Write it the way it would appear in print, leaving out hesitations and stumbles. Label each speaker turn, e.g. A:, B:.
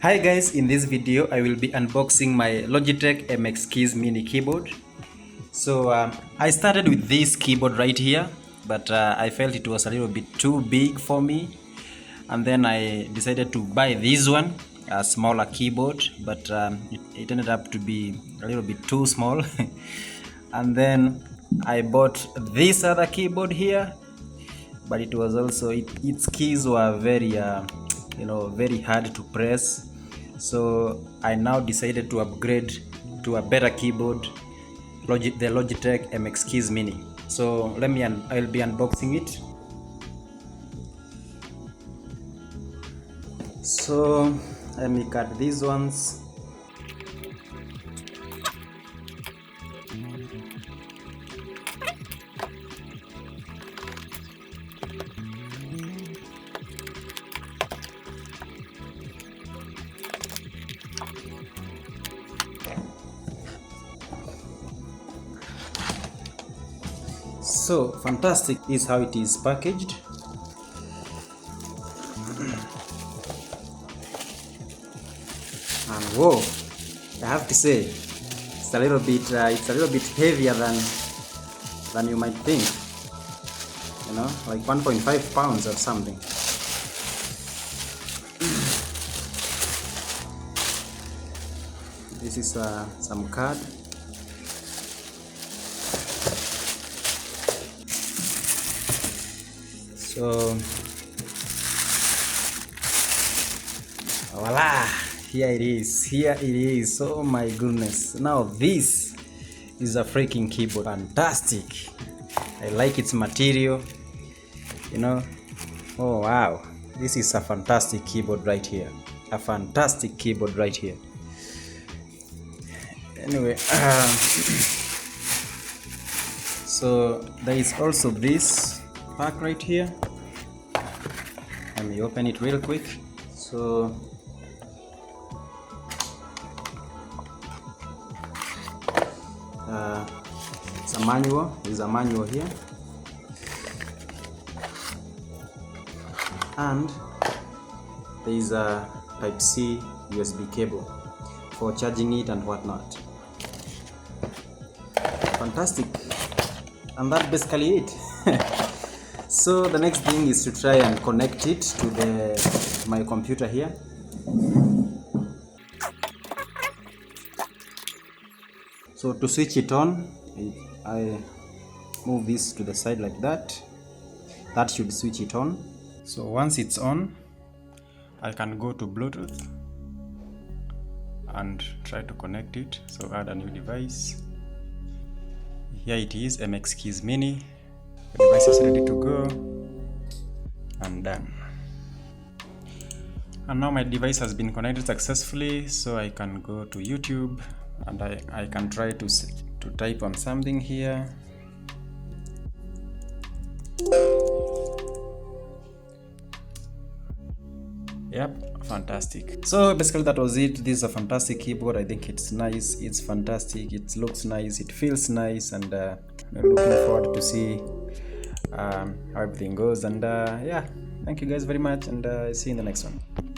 A: Hi guys, in this video I will be unboxing my Logitech MX Keys mini keyboard. So I started with this keyboard right here, but I felt it was a little bit too big for me, and then I decided to buy this one, a smaller keyboard, but it ended up to be a little bit too small. And then I bought this other keyboard here, but it was also its keys were very very hard to press. So I now decided to upgrade to a better keyboard, the Logitech MX Keys Mini. So I'll be unboxing it. So let me cut these ones. So fantastic is how it is packaged. And whoa, I have to say it's a little bit heavier than you might think, like 1.5 pounds or something. This is some card. So voila, here it is. Oh my goodness, now this is a freaking keyboard. Fantastic. I like its material, oh wow, this is a fantastic keyboard right here, anyway. So there is also this pack right here. Let me open it real quick. So it's a manual. There's a manual here, and there is a Type-C USB cable for charging it and whatnot. Fantastic, and that's basically it. So the next thing is to try and connect it to my computer here. So to switch it on, I move this to the side like that. That should switch it on. So once it's on, I can go to Bluetooth and try to connect it. So add a new device. Here it is, MX Keys Mini. The device is ready to go, and done. And now my device has been connected successfully, so I can go to YouTube and I can try to type on something here. Yep, fantastic. So basically that was it. This is a fantastic keyboard. I think it's nice, it's fantastic, it looks nice, it feels nice, and looking forward to see how everything goes. And yeah, thank you guys very much, and see you in the next one.